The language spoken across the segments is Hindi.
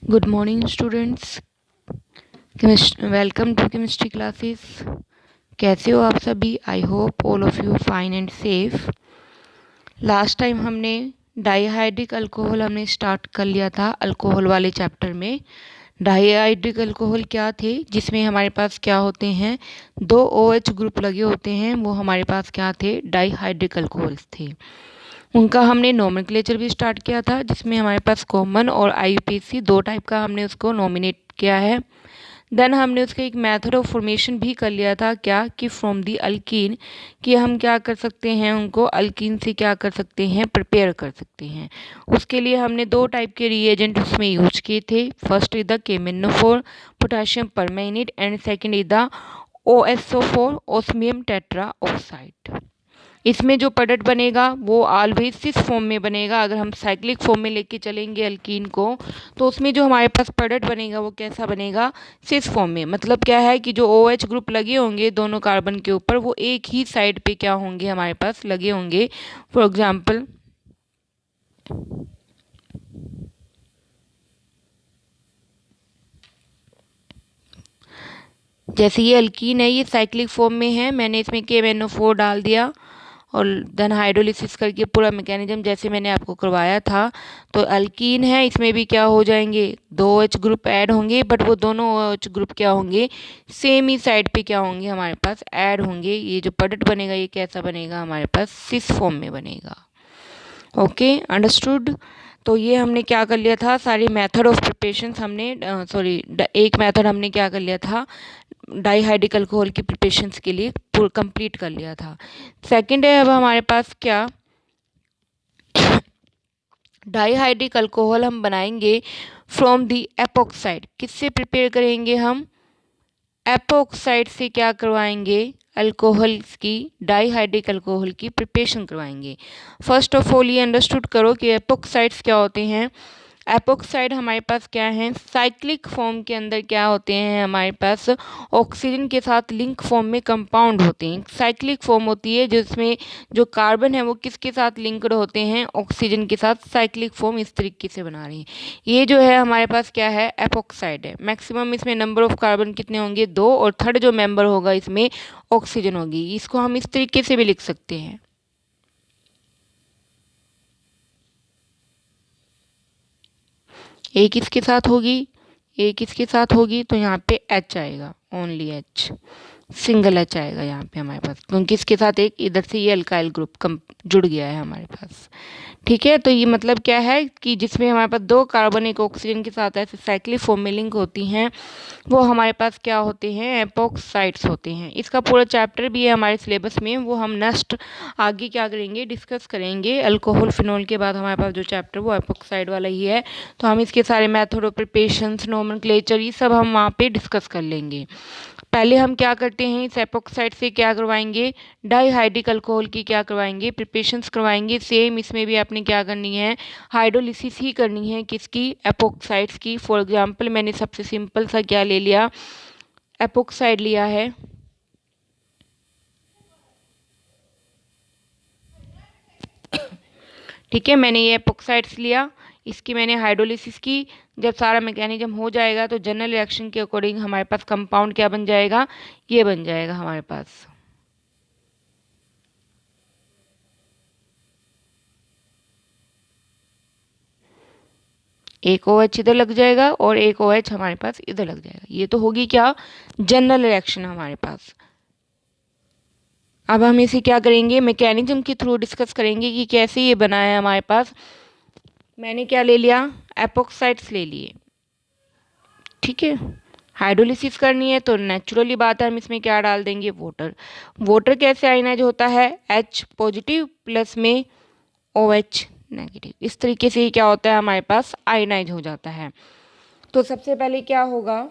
Good morning students. Welcome to chemistry classes. कैसे हो आप सभी? I hope all of you fine and safe. Last time हमने डाईहाइड्रिक अल्कोहल हमने स्टार्ट कर लिया था अल्कोहल वाले चैप्टर में। डाईहाइड्रिक अल्कोहल क्या थे, जिसमें हमारे पास क्या होते हैं, दो OH ग्रुप लगे होते हैं, वो हमारे पास क्या थे, डाईहाइड्रिक अल्कोहल्स थे। उनका हमने नोमेनक्लेचर भी स्टार्ट किया था, जिसमें हमारे पास कॉमन और IUPAC दो टाइप का हमने उसको नॉमिनेट किया है। देन हमने उसका एक मेथड ऑफ फॉर्मेशन भी कर लिया था, क्या कि फ्रॉम दी अल्कीन, कि हम क्या कर सकते हैं, उनको अल्कीन से क्या कर सकते हैं, प्रिपेयर कर सकते हैं। उसके लिए हमने दो टाइप के रिएजेंट उसमें यूज किए थे। First is the KMnO4 potassium permanganate and second is the OSO4 osmium tetra oxide. इसमें जो प्रोडक्ट बनेगा वो ऑलवेज सिस फॉर्म में बनेगा। अगर हम साइक्लिक फॉर्म में लेके चलेंगे अल्कीन को, तो उसमें जो हमारे पास प्रोडक्ट बनेगा वो कैसा बनेगा, सिस फॉर्म में। मतलब क्या है कि जो OH ग्रुप लगे होंगे दोनों कार्बन के ऊपर, वो एक ही साइड पे क्या होंगे, हमारे पास लगे होंगे। फॉर एग्जाम्पल जैसे ये अल्कीन है, ये साइक्लिक फॉर्म में है, मैंने इसमें KMnO4 डाल दिया और देन हाइड्रोलिसिस करके पूरा मैकेनिज्म जैसे मैंने आपको करवाया था। तो अल्कीन है, इसमें भी क्या हो जाएंगे, दो OH ग्रुप ऐड होंगे, बट वो दोनों OH ग्रुप क्या होंगे, सेम ही साइड पे क्या होंगे, हमारे पास ऐड होंगे। ये जो प्रोडक्ट बनेगा ये कैसा बनेगा, हमारे पास सिस फॉर्म में बनेगा। Okay, understood. तो ये हमने क्या कर लिया था, सारी मेथड ऑफ प्रिपरेशन हमने एक मेथड हमने क्या कर लिया था, डाईहाइड्रिक अल्कोहल की प्रिपरेशंस के लिए पूरा कंप्लीट कर लिया था। सेकंड है अब हमारे पास क्या, डाईहाइड्रिक अल्कोहल हम बनाएंगे फ्रॉम दी एपोक्साइड। किससे प्रिपेयर करेंगे हम, एपोक्साइड से क्या करवाएंगे, अल्कोहल की, डाईहाइड्रिक अल्कोहल की प्रिपरेशन करवाएंगे। फर्स्ट ऑफ ऑल ये अंडरस्टूड करो कि एपोक्साइड्स क्या होते हैं। एपोक्साइड हमारे पास क्या है, साइक्लिक फॉर्म के अंदर क्या होते हैं, हमारे पास ऑक्सीजन के साथ लिंक फॉर्म में कंपाउंड होते हैं। साइक्लिक फॉर्म होती है जिसमें जो कार्बन है वो किसके साथ लिंक्ड होते हैं, ऑक्सीजन के साथ। साइक्लिक फॉर्म इस तरीके से बना रही है। ये जो है हमारे पास क्या है, एपोक्साइड है। मैक्सिमम इसमें नंबर ऑफ कार्बन कितने होंगे, दो, और थर्ड जो मेंबर होगा इसमें ऑक्सीजन होगी। इसको हम इस तरीके से भी लिख सकते हैं, एक इसके साथ होगी, एक इसके साथ होगी, तो यहाँ पे H आएगा, ओनली H, सिंगल H आएगा यहाँ पे हमारे पास, क्योंकि इसके साथ एक इधर से ये अल्काइल ग्रुप कम जुड़ गया है हमारे पास। ठीक है, तो ये मतलब क्या है कि जिसमें हमारे पास दो कार्बन एक ऑक्सीजन के साथ ऐसे साइक्लिक फॉर्म में लिंक होती हैं, वो हमारे पास क्या होते हैं, एपोक्साइड्स होते हैं। इसका पूरा चैप्टर भी है हमारे सिलेबस में, वो हम नेक्स्ट आगे क्या करेंगे, डिस्कस करेंगे। अल्कोहल फिनोल के बाद हमारे पास जो चैप्टर वो एपोक्साइड वाला ही है, तो हम इसके सारे मेथड ऑफ प्रिपरेशंस, नोमेनक्लेचर, ये सब हम वहाँ पे डिस्कस कर लेंगे। पहले हम क्या करते हैं, इस एपोक्साइड से क्या करवाएंगे, डाईहाइड्रिक अल्कोहल की क्या करवाएंगे, प्रिपरेशंस करवाएंगे। सेम इसमें भी आपने क्या करनी है, हाइड्रोलिसिस ही करनी है, किसकी, एपोक्साइड्स की। फॉर एग्जांपल मैंने सबसे सिंपल सा क्या ले लिया, एपोक्साइड लिया है। ठीक है, मैंने ये एपोक्साइड्स लिया, इसकी मैंने हाइड्रोलिसिस की। जब सारा मैकेनिज्म हो जाएगा तो जनरल रिएक्शन के अकॉर्डिंग हमारे पास कंपाउंड क्या बन जाएगा, ये बन जाएगा हमारे पास। एक OH इधर लग जाएगा और एक OH हमारे पास इधर लग जाएगा। ये तो होगी क्या, जनरल रिएक्शन हमारे पास। अब हम इसे क्या करेंगे, मैकेनिज्म के थ्रू डिस्कस करेंगे कि कैसे ये बना है हमारे पास। मैंने क्या ले लिया, एपोक्साइड्स ले लिए। ठीक है, हाइड्रोलिसिस करनी है तो नेचुरली बात है हम इसमें क्या डाल देंगे, वाटर। वाटर कैसे आयनाइज होता है, H पॉजिटिव प्लस में OH नेगेटिव। इस तरीके से क्या होता है, हमारे पास आयनाइज हो जाता है। तो सबसे पहले क्या होगा,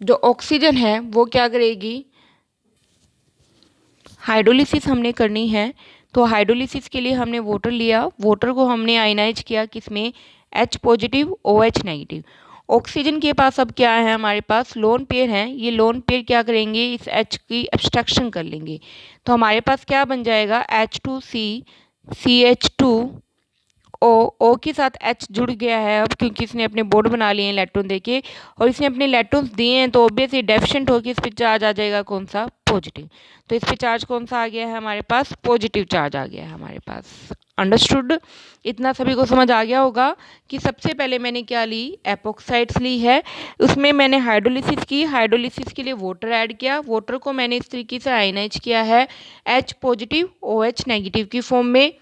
जो ऑक्सीजन है वो क्या करेगी, हाइड्रोलिसिस हमने करनी है। तो हाइड्रोलिसिस के लिए हमने वाटर लिया, वाटर को हमने आयनाइज किया किसमें, H positive OH negative. Oxygen के पास अब क्या है, हमारे पास लोन पेयर हैं, ये लोन पेयर क्या करेंगे, इस H की एब्स्ट्रैक्शन कर लेंगे। तो हमारे पास क्या बन जाएगा, H2C CH2 ओ के साथ H जुड़ गया है अब, क्योंकि इसने अपने बॉन्ड बना लिए हैं इलेक्ट्रॉन देके, और इसने अपने इलेक्ट्रॉन्स दिए हैं, तो ऑब्वियसली डेफिशिएंट होकर इस पे चार्ज आ जाएगा कौन सा, पॉजिटिव। तो इस पे चार्ज कौन सा आ गया है हमारे पास, पॉजिटिव चार्ज आ गया है हमारे पास। अंडरस्टूड? इतना सभी को समझ आ गया होगा कि सबसे पहले मैंने क्या ली, एपोक्साइड्स ली है, उसमें मैंने हाइड्रोलिसिस की, हाइड्रोलिसिस के लिए वाटर ऐड किया, वाटर को मैंने इस तरीके से आयनाइज किया है H पॉजिटिव OH नेगेटिव की फॉर्म में।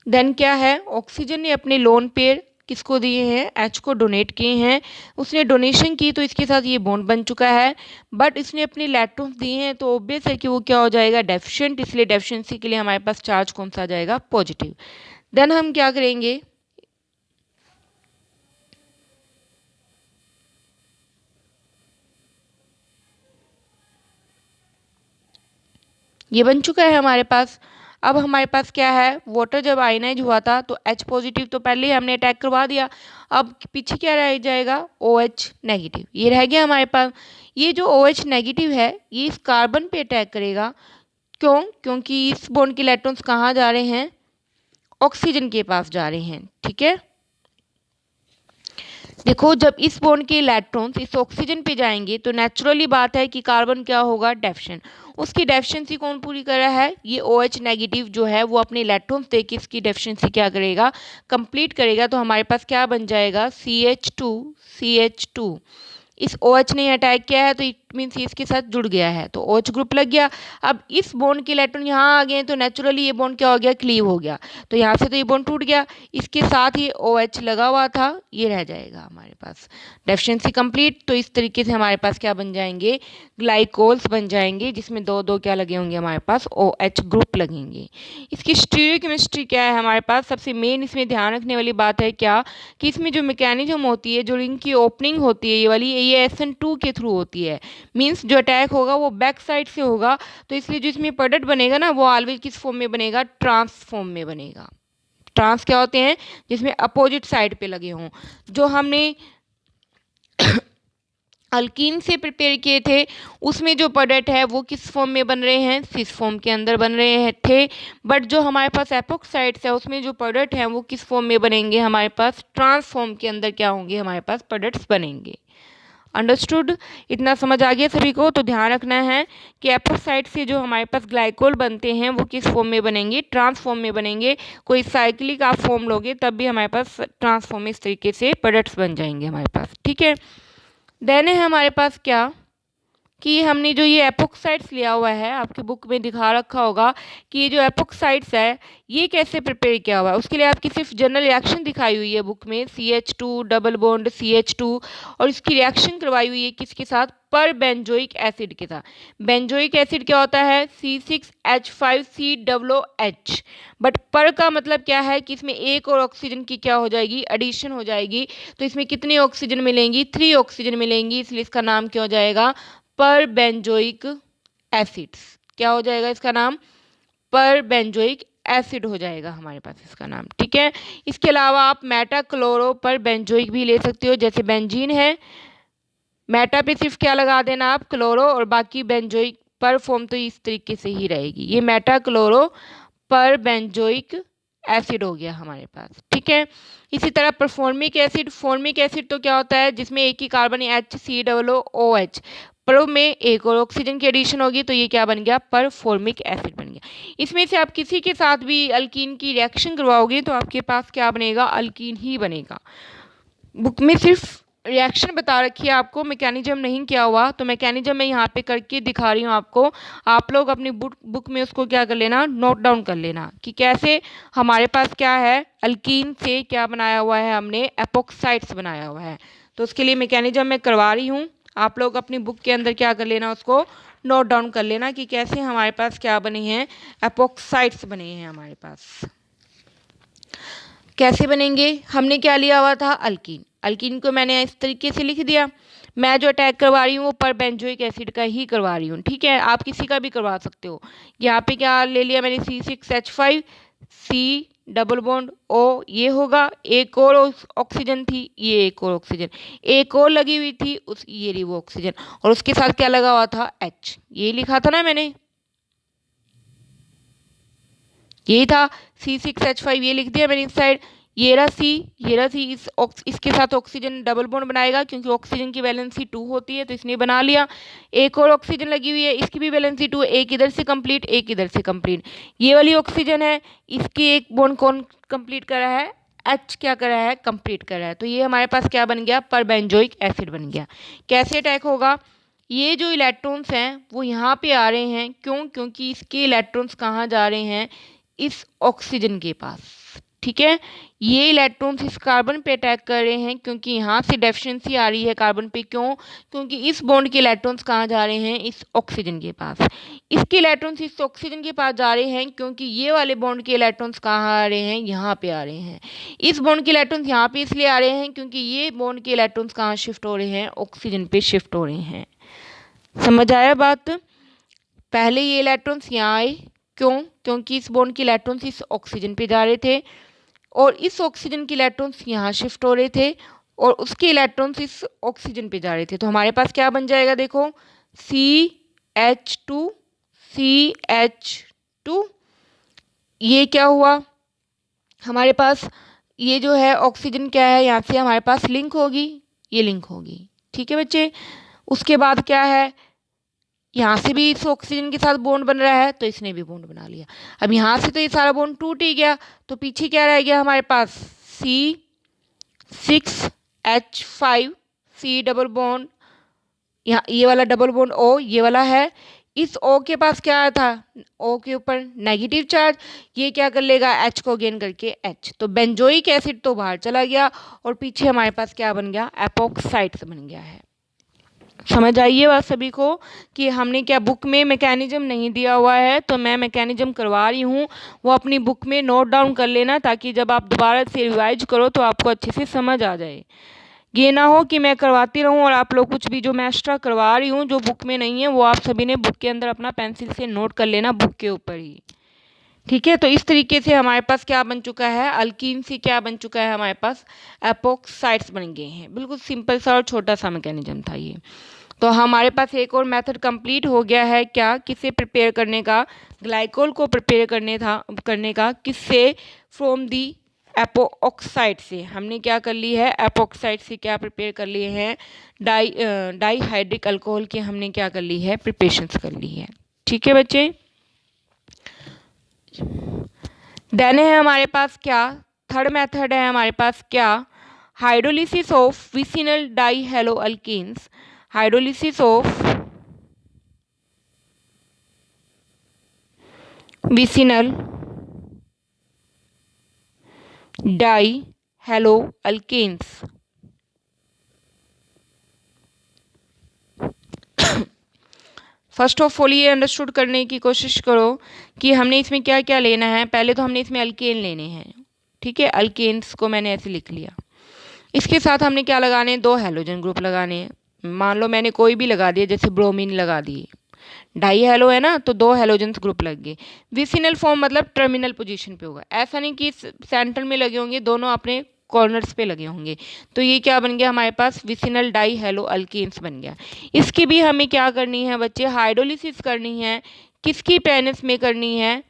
देन क्या है, ऑक्सीजन ने अपने लोन पेयर किसको दिए हैं, H को डोनेट किए हैं, उसने डोनेशन की तो इसके साथ ये बॉन्ड बन चुका है, बट इसने अपने इलेक्ट्रॉन्स दिए हैं, तो ऑब्वियस है कि वो क्या हो जाएगा, डेफिशिएंट, इसलिए डेफिशिएंसी के लिए हमारे पास चार्ज कौन सा आ जाएगा, पॉजिटिव। देन हम क्या करेंगे, ये बन चुका है हमारे पास। अब हमारे पास क्या है, वाटर जब आयनाइज हुआ था तो H पॉजिटिव तो पहले ही हमने अटैक करवा दिया, अब पीछे क्या रह जाएगा, OH नेगेटिव, ये रह गया हमारे पास। ये जो OH नेगेटिव है ये इस कार्बन पे अटैक करेगा, क्यों, क्योंकि इस बॉन्ड के इलेक्ट्रॉन्स कहाँ जा रहे हैं, ऑक्सीजन के पास जा रहे हैं, ठीक है। देखो जब इस बॉन्ड के इलेक्ट्रॉन्स इस ऑक्सीजन पे जाएंगे तो नेचुरली बात है कि कार्बन क्या होगा, डेफिशिएंट, उसकी डेफिशिएंसी कौन पूरी कर रहा है, ये OH नेगेटिव जो है वो अपने इलेक्ट्रॉन्स देके इसकी डेफिशिएंसी क्या करेगा, कंप्लीट करेगा, तो हमारे पास क्या बन जाएगा, CH2। इस OH ने अटैक किया है तो इट मीन्स इसके साथ जुड़ गया है तो OH ग्रुप लग गया। अब इस बॉन्ड के इलेक्ट्रॉन यहाँ आ गए तो नेचुरली ये बॉन्ड क्या हो गया, क्लीव हो गया, तो यहाँ से तो ये बॉन्ड टूट गया, इसके साथ ये OH लगा हुआ था, ये रह जाएगा हमारे पास, डेफिशिएंसी कंप्लीट। तो इस तरीके से हमारे पास क्या बन जाएंगे, ग्लाइकोल्स बन जाएंगे, जिसमें दो दो क्या लगे होंगे हमारे पास, OH ग्रुप लगेंगे। इसकी स्टीरियोकेमिस्ट्री क्या है हमारे पास, सबसे मेन इसमें ध्यान रखने वाली बात है क्या, कि इसमें जो मैकेनिज्म होती है, जो रिंग की ओपनिंग होती है ये वाली, ये SN2 के थ्रू होती है, मीन्स जो अटैक होगा वो बैक साइड से होगा, तो इसलिए जो इसमें प्रोडक्ट बनेगा ना वो ऑलवेज किस फॉर्म में बनेगा, ट्रांस फॉर्म में बनेगा। ट्रांस क्या होते हैं, जिसमें अपोजिट साइड पे लगे हों। जो हमने अल्कीन से प्रिपेयर किए थे उसमें जो प्रोडक्ट है वो किस फॉर्म में बन रहे हैं, सिस फॉर्म के अंदर बन रहे हैं थे, बट जो हमारे पास एपोक्साइड्स है उसमें जो प्रोडक्ट हैं वो किस फॉर्म में बनेंगे, हमारे पास ट्रांस फॉर्म के अंदर क्या होंगे, हमारे पास प्रोडक्ट्स बनेंगे। अंडरस्टूड? इतना समझ आ गया सभी को? तो ध्यान रखना है कि एपोक्साइड से जो हमारे पास ग्लाइकोल बनते हैं वो किस फॉर्म में बनेंगे, ट्रांस फॉर्म में बनेंगे। कोई साइक्लिक आप फॉर्म लोगे तब भी हमारे पास ट्रांस फॉर्म में इस तरीके से प्रोडक्ट्स बन जाएंगे हमारे पास, ठीक है। देन है हमारे पास क्या, कि हमने जो ये एपोक्साइड्स लिया हुआ है, आपकी बुक में दिखा रखा होगा कि ये जो एपोक्साइड्स है ये कैसे प्रिपेयर किया हुआ है, उसके लिए आपकी सिर्फ जनरल रिएक्शन दिखाई हुई है बुक में, CH2 डबल बॉन्ड CH2, और इसकी रिएक्शन करवाई हुई है किसके साथ, पर बेंजोइक एसिड के साथ। बेंजोइक एसिड क्या होता है, C6H5COOH, बट पर का मतलब क्या है कि इसमें एक और ऑक्सीजन की क्या हो जाएगी, एडिशन हो जाएगी, तो इसमें कितनी ऑक्सीजन मिलेंगी, 3 ऑक्सीजन मिलेंगी, इसलिए इसका नाम क्या हो जाएगा, पर बेंजोइक एसिड्स। क्या हो जाएगा इसका नाम, पर बेंजोइक एसिड हो जाएगा हमारे पास इसका नाम, ठीक है। इसके अलावा आप मेटा क्लोरो पर बेंजोइक भी ले सकते हो, जैसे बेंजीन है, मेटा पे सिर्फ क्या लगा देना आप, क्लोरो, और बाकी बेंजोइक पर फॉर्म तो इस तरीके से ही रहेगी, ये मेटा क्लोरो पर बेंजोइक एसिड हो गया हमारे पास, ठीक है। इसी तरह परफॉर्मिक एसिड, फॉर्मिक एसिड तो क्या होता है, जिसमें एक ही कार्बन HCOOH, पर में एक और ऑक्सीजन की एडिशन होगी, तो ये क्या बन गया, परफॉर्मिक एसिड बन गया। इसमें से आप किसी के साथ भी अल्कीन की रिएक्शन करवाओगे तो आपके पास क्या बनेगा, अल्कीन ही बनेगा। बुक में सिर्फ रिएक्शन बता रखी है आपको, मैकेनिज्म नहीं किया हुआ, तो मैकेनिज्म मैं यहाँ पे करके दिखा रही हूँ आपको, आप लोग अपनी बुक में उसको क्या कर लेना, नोट डाउन कर लेना कि कैसे हमारे पास क्या है, अल्कीन से क्या बनाया हुआ है हमने, एपोक्साइड्स बनाया हुआ है। तो उसके लिए मैकेनिज्म मैं करवा रही हूँ, आप लोग अपनी बुक के अंदर क्या कर लेना, उसको नोट डाउन कर लेना कि कैसे हमारे पास क्या बने हैं, एपोक्साइड्स बने हैं हमारे पास। कैसे बनेंगे, हमने क्या लिया हुआ था, अल्कीन, अल्कीन को मैंने इस तरीके से लिख दिया, मैं जो अटैक करवा रही हूँ वो पर बेंजोइक एसिड का ही करवा रही हूँ, ठीक है, आप किसी का भी करवा सकते हो। यहाँ पे क्या ले लिया मैंने, C6H5 C double bond O, ये होगा, एक और ऑक्सीजन थी, ये एक और ऑक्सीजन, एक और लगी हुई थी उस, ये रही वो ऑक्सीजन, और उसके साथ क्या लगा हुआ था, H, ये लिखा था ना मैंने, यही था C6H5 ये लिख दिया मैंने इस साइड। ये रहा C, इसके साथ ऑक्सीजन डबल बॉन्ड बनाएगा क्योंकि ऑक्सीजन की वैलेंसी 2 होती है, तो इसने बना लिया। एक और ऑक्सीजन लगी हुई है, इसकी भी वैलेंसी 2, एक इधर से कंप्लीट, एक इधर से कंप्लीट। ये वाली ऑक्सीजन है, इसकी एक बॉन्ड कौन कंप्लीट कर रहा है, H क्या कर रहा है, कंप्लीट कर रहा है। तो ये हमारे पास क्या बन गया, परबेंजोइक एसिड बन गया। कैसे अटैक होगा, ये जो इलेक्ट्रॉन्स हैं वो यहाँ पे आ रहे हैं, क्यों, क्योंकि इसके इलेक्ट्रॉन्स कहाँ जा रहे हैं, इस ऑक्सीजन के पास। ठीक है, ये इलेक्ट्रॉन्स इस कार्बन पे अटैक कर रहे हैं क्योंकि यहाँ से डेफिशिएंसी आ रही है कार्बन पे, क्यों, क्योंकि इस बॉन्ड के इलेक्ट्रॉन्स कहाँ जा रहे हैं, इस ऑक्सीजन के पास। इसके इलेक्ट्रॉन्स इस ऑक्सीजन के पास जा रहे हैं क्योंकि ये वाले बॉन्ड के इलेक्ट्रॉन्स कहाँ आ रहे हैं, यहाँ पे आ रहे हैं। इस बॉन्ड के इलेक्ट्रॉन्स यहाँ पे इसलिए आ रहे हैं क्योंकि ये बॉन्ड के इलेक्ट्रॉन्स कहाँ शिफ्ट हो रहे हैं, ऑक्सीजन पे शिफ्ट हो रहे हैं। समझ आया बात। पहले ये इलेक्ट्रॉन्स यहाँ आए, क्यों, क्योंकि इस बॉन्ड के इलेक्ट्रॉन्स इस ऑक्सीजन पे जा रहे थे और इस ऑक्सीजन के इलेक्ट्रॉन्स यहाँ शिफ्ट हो रहे थे और उसके इलेक्ट्रॉन्स इस ऑक्सीजन पे जा रहे थे। तो हमारे पास क्या बन जाएगा, देखो CH2 CH2, ये क्या हुआ हमारे पास, ये जो है ऑक्सीजन क्या है, यहाँ से हमारे पास लिंक होगी, ये लिंक होगी। ठीक है बच्चे, उसके बाद क्या है, यहाँ से भी इस ऑक्सीजन के साथ बॉन्ड बन रहा है तो इसने भी बॉन्ड बना लिया। अब यहाँ से तो ये सारा बॉन्ड टूट ही गया, तो पीछे क्या रह गया हमारे पास, C6H5, C डबल बॉन्ड, यहाँ ये वाला डबल बॉन्ड O ये वाला है। इस O के पास क्या आया था, O के ऊपर नेगेटिव चार्ज, ये क्या कर लेगा, H को गेन करके H, तो बेंजोइक एसिड तो बाहर चला गया और पीछे हमारे पास क्या बन गया, एपोक्साइड्स बन गया है। समझ आइए बात सभी को कि हमने क्या बुक में मैकेनिज्म नहीं दिया हुआ है, तो मैं मैकेनिज्म करवा रही हूँ, वो अपनी बुक में नोट डाउन कर लेना ताकि जब आप दोबारा से रिवाइज करो तो आपको अच्छे से समझ आ जाए। ये ना हो कि मैं करवाती रहूँ और आप लोग कुछ भी जो मैं एक्स्ट्रा करवा रही हूँ जो बुक में नहीं है वो आप सभी ने बुक के अंदर अपना पेंसिल से नोट कर लेना, बुक के ऊपर ही। ठीक है, तो इस तरीके से हमारे पास क्या बन चुका है, अल्कीन से क्या बन चुका है, हमारे पास एपोक्साइड्स बन गए हैं। बिल्कुल सिंपल सा और छोटा सा मैकेनिज्म था ये। तो हमारे पास एक और मेथड कंप्लीट हो गया है, क्या, किसे प्रिपेयर करने का, ग्लाइकोल को प्रिपेयर करने का किससे, फ्रॉम दी एपोक्साइड से। हमने क्या कर ली है, एपोक्साइड से क्या प्रिपेयर कर लिए हैं, डाईहाइड्रिक अल्कोहल की हमने क्या कर ली है, प्रिपरेशंस कर ली है। ठीक है बच्चे, देन है हमारे पास क्या, थर्ड मेथड है हमारे पास क्या, hydrolysis of vicinal dihalo alkanes. Hydrolysis of vicinal dihalo alkanes. First of all ये अंडरस्टूड करने की कोशिश करो कि हमने इसमें क्या क्या लेना है। पहले तो हमने इसमें अल्केन लेने हैं, ठीक है, अल्केन्स को मैंने ऐसे लिख लिया। इसके साथ हमने क्या लगाने हैं, 2 हैलोजन ग्रुप लगाने हैं। मान लो मैंने कोई भी लगा दिया, जैसे ब्रोमीन लगा दिए, डाई हेलो है ना, तो 2 हैलोजन ग्रुप लग गए। विसिनल फॉर्म मतलब टर्मिनल पोजीशन पे होगा, ऐसा नहीं कि सेंटर में लगे होंगे, दोनों अपने कॉर्नर्स पे लगे होंगे। तो ये क्या बन गया हमारे पास, विसिनल डाई हेलो अल्केन्स बन गया। इसकी भी हमें क्या करनी है बच्चे, हाइड्रोलिसिस करनी है। किसकी प्रेजेंस में करनी है,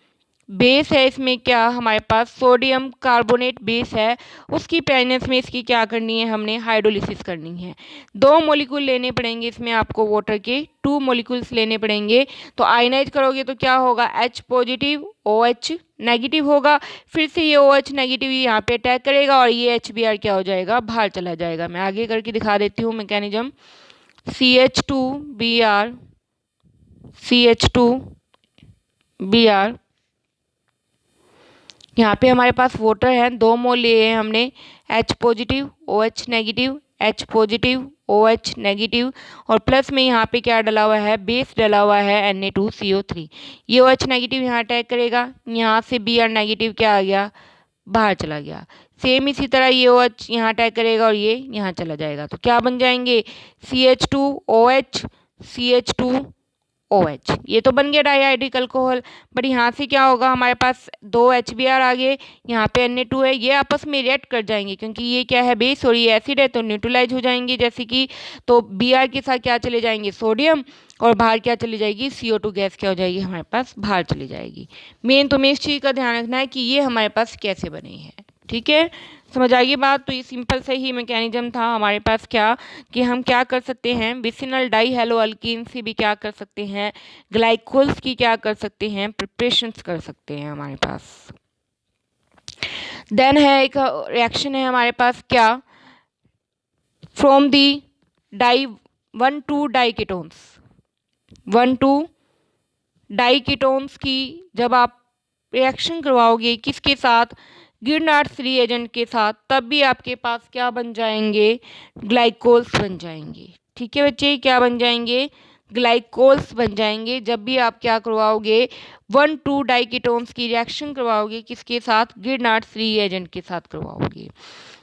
बेस है इसमें क्या हमारे पास, सोडियम कार्बोनेट बेस है, उसकी प्रेजेंस में इसकी क्या करनी है, हमने हाइड्रोलिसिस करनी है। 2 मॉलिक्यूल लेने पड़ेंगे इसमें आपको, वाटर के 2 मॉलिक्यूल्स लेने पड़ेंगे। तो आयनाइज करोगे तो क्या होगा, H पॉजिटिव OH नेगेटिव होगा, फिर से ये OH नेगेटिव यहाँ पे अटैक करेगा और ये HBr क्या हो जाएगा, बाहर चला जाएगा। मैं आगे करके दिखा देती हूँ मैकेनिज्म। CH2Br CH2Br, यहाँ पे हमारे पास वाटर है, 2 मोल लिए हैं हमने, H positive OH negative, H positive OH negative, और प्लस में यहाँ पे क्या डला हुआ है, बेस डला हुआ है Na2CO3। ये OH नेगेटिव यहाँ अटैक करेगा, यहाँ से Br नेगेटिव क्या आ गया, बाहर चला गया। सेम इसी तरह ये OH यहाँ अटैक करेगा और ये यहाँ चला जाएगा। तो क्या बन जाएंगे, CH2OH CH2 OH। ये तो बन गया डाईहाइड्रिक अल्कोहल। बट यहाँ से क्या होगा, हमारे पास 2 HBr आ गए, यहाँ पे Na2 है, ये आपस में रिएक्ट कर जाएंगे क्योंकि ये क्या है, बेस और ये एसिड है, तो न्यूट्रलाइज हो जाएंगे जैसे कि। तो Br के साथ क्या चले जाएंगे, सोडियम, और बाहर क्या चली जाएगी, CO2 गैस क्या हो जाएगी हमारे पास, बाहर चली जाएगी। मेन तो में इस चीज़ का ध्यान रखना है कि ये हमारे पास कैसे बने हैं। ठीक है, समझ आ गई बात। तो ये सिंपल से ही मैकेनिज्म था हमारे पास, क्या कि हम क्या कर सकते हैं, विसिनल डाई हेलो अल्कीन से भी क्या कर सकते हैं, ग्लाइकोल्स की क्या कर सकते हैं, प्रिपरेशंस कर सकते हैं हमारे पास। देन है एक रिएक्शन है हमारे पास, क्या, from the di 1,2 diketones, 1,2 diketones की जब आप रिएक्शन करवाओगे किसके साथ, गिरनार्ड्स रिएजेंट के साथ, तब भी आपके पास क्या बन जाएंगे, ग्लाइकोल्स बन जाएंगे। ठीक है बच्चे, क्या बन जाएंगे, ग्लाइकोल्स बन जाएंगे जब भी आप क्या करवाओगे, 1,2 डाइकीटोन्स की रिएक्शन करवाओगे किसके साथ, गिरनार्ड्स रिएजेंट के साथ करवाओगे।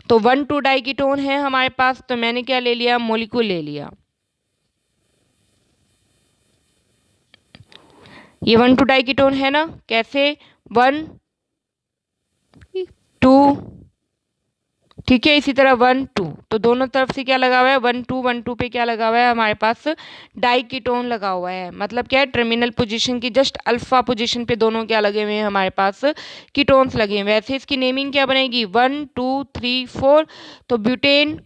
तो 1,2 डाइकीटोन है हमारे पास, तो मैंने क्या ले लिया, मोलिक्यूल ले लिया। ये 1,2 डाइकीटोन है ना, कैसे, 1 2, ठीक है, इसी तरह 1 2, तो दोनों तरफ से क्या लगा हुआ है, 1 2 पे क्या लगा हुआ है हमारे पास, डाइकीटोन लगा हुआ है। मतलब क्या है, टर्मिनल पोजीशन की जस्ट अल्फा पोजीशन पे दोनों क्या लगे हुए हैं हमारे पास, कीटोन्स लगे हुए हैं। वैसे इसकी नेमिंग क्या बनेगी, 1 2 3 4, तो ब्यूटेन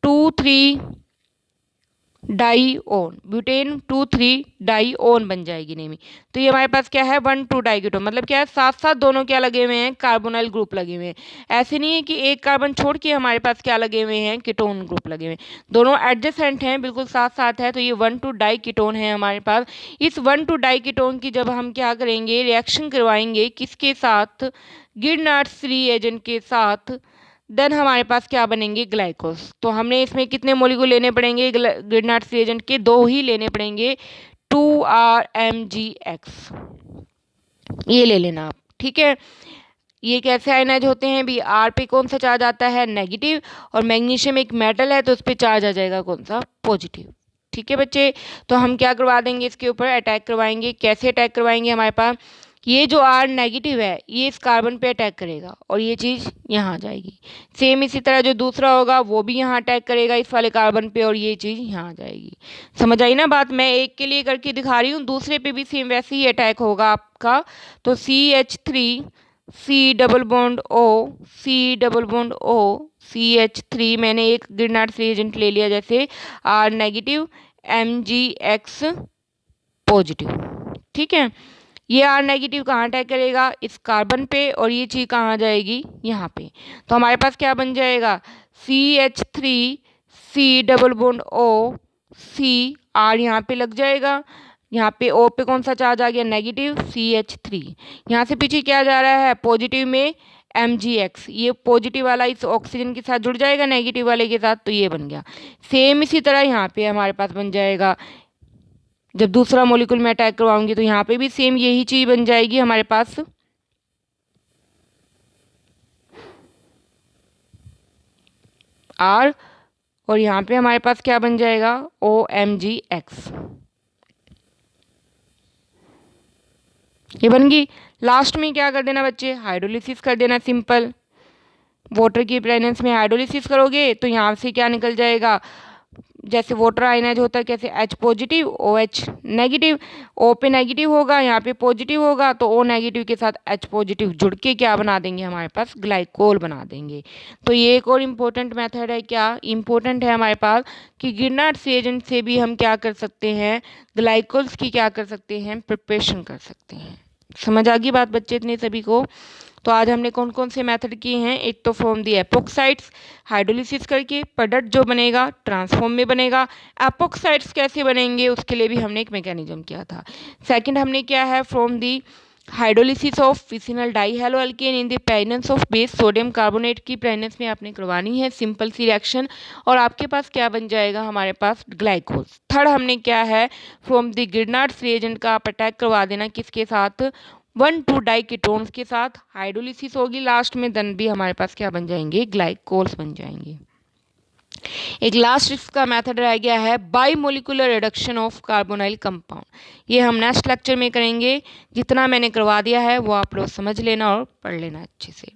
2 3 डाईओन, ब्यूटेन 2 3 डाईओन बन जाएगी नेमी। तो ये हमारे पास क्या है, 1 2 डाइकीटोन, मतलब क्या है, साथ साथ दोनों क्या लगे हुए हैं, कार्बोनाइल ग्रुप लगे हुए हैं। ऐसे नहीं है कि एक कार्बन छोड़ के हमारे पास क्या लगे हुए हैं, कीटोन ग्रुप लगे हुए हैं, दोनों एडजेसेंट हैं, बिल्कुल साथ साथ है। तो ये 1 2 डाइकीटोन है हमारे पास। इस 1 2 डाइकीटोन की जब हम क्या करेंगे, रिएक्शन करवाएंगे किसके साथ, गिरनार्ड्स रिएजेंट के साथ, देन हमारे पास क्या बनेंगे, ग्लाइकोस। तो हमने इसमें कितने मोलिक्यूल लेने पड़ेंगे, गिरनार्ड्स रिएजेंट के 2 ही लेने पड़ेंगे, 2RMgX, ये ले लेना आप। ठीक है, ये कैसे आयनाइज होते हैं भी, आर पे कौन सा चार्ज आता है, नेगेटिव, और मैग्नीशियम एक मेटल है तो उस पर चार्ज आ जाएगा कौन सा, पॉजिटिव। ठीक है बच्चे, तो हम क्या करवा देंगे, इसके ऊपर अटैक करवाएंगे। कैसे अटैक करवाएंगे, हमारे पास ये जो आर नेगेटिव है ये इस कार्बन पे अटैक करेगा और ये चीज़ यहाँ आ जाएगी। सेम इसी तरह जो दूसरा होगा वो भी यहाँ अटैक करेगा इस वाले कार्बन पे और ये चीज़ यहाँ आ जाएगी। समझ आई ना बात, मैं एक के लिए करके दिखा रही हूँ, दूसरे पे भी सेम वैसे ही अटैक होगा आपका। तो CH3 C double bond O, C double bond O, CH3, मैंने एक गिरनार्ड्स रिएजेंट ले लिया जैसे, R नेगेटिव, MgX पॉजिटिव। ठीक है, ये R नेगेटिव कहाँ अटैक करेगा, इस कार्बन पे, और ये चीज़ कहाँ आ जाएगी, यहाँ पे। तो हमारे पास क्या बन जाएगा, CH3 C double bond O, C, R यहाँ पे लग जाएगा, यहाँ पे O पे कौन सा चार्ज आ गया, नेगेटिव, CH3, यहाँ से पीछे क्या जा रहा है, पॉजिटिव में MgX, ये पॉजिटिव वाला इस ऑक्सीजन के साथ जुड़ जाएगा नेगेटिव वाले के साथ, तो ये बन गया। सेम इसी तरह यहाँ पे हमारे पास बन जाएगा, जब दूसरा मॉलिक्यूल में अटैक करवाऊंगी तो यहाँ पे भी सेम यही चीज़ बन जाएगी हमारे पास, R, और यहाँ पे हमारे पास क्या बन जाएगा, OMgX, ये बन गई। लास्ट में क्या कर देना बच्चे, हाइड्रोलिसिस कर देना, सिंपल। वाटर की प्रेजेंस में हाइड्रोलिसिस करोगे तो यहाँ से क्या निकल जाएगा, जैसे वाटर आयनाइज होता है कैसे, H positive OH negative, O पे नेगेटिव होगा, यहाँ पे पॉजिटिव होगा, तो O नेगेटिव के साथ H पॉजिटिव जुड़ के क्या बना देंगे, हमारे पास ग्लाइकोल बना देंगे। तो ये एक और इम्पोर्टेंट मेथड है, क्या इम्पोर्टेंट है हमारे पास, कि गिरनार्ड्स रिएजेंट से भी हम क्या कर सकते हैं, ग्लाइकोल्स की क्या कर सकते हैं, प्रिपरेशन कर सकते हैं। समझ आ गई बात बच्चे इतने सभी को। तो आज हमने कौन कौन से मेथड किए हैं, एक तो फ्रॉम दी एपोक्साइड्स, हाइड्रोलिसिस करके प्रोडक्ट जो बनेगा ट्रांसफॉर्म में बनेगा। एपोक्साइड्स कैसे बनेंगे उसके लिए भी हमने एक मैकेनिज्म किया था। सेकंड हमने क्या है, from the hydrolysis of vicinal dihalo alkane in the presence of base sodium carbonate की प्रेजेंस में आपने करवानी है सिंपल सी रिएक्शन, और आपके पास क्या बन जाएगा, हमारे पास ग्लाइकोल्स। थर्ड हमने क्या है, फ्रॉम द गिरनार्ड्स रिएजेंट का आप अटैक करवा देना किसके साथ, 1 2 डाइकीटोन्स के साथ, हाइड्रोलिसिस होगी लास्ट में, देन भी हमारे पास क्या बन जाएंगे, ग्लाइकोल्स बन जाएंगे। एक लास्ट इसका मेथड रह गया है by molecular reduction of carbonyl compound. ये हम नेक्स्ट लेक्चर में करेंगे। जितना मैंने करवा दिया है वो आप लोग समझ लेना और पढ़ लेना अच्छे से।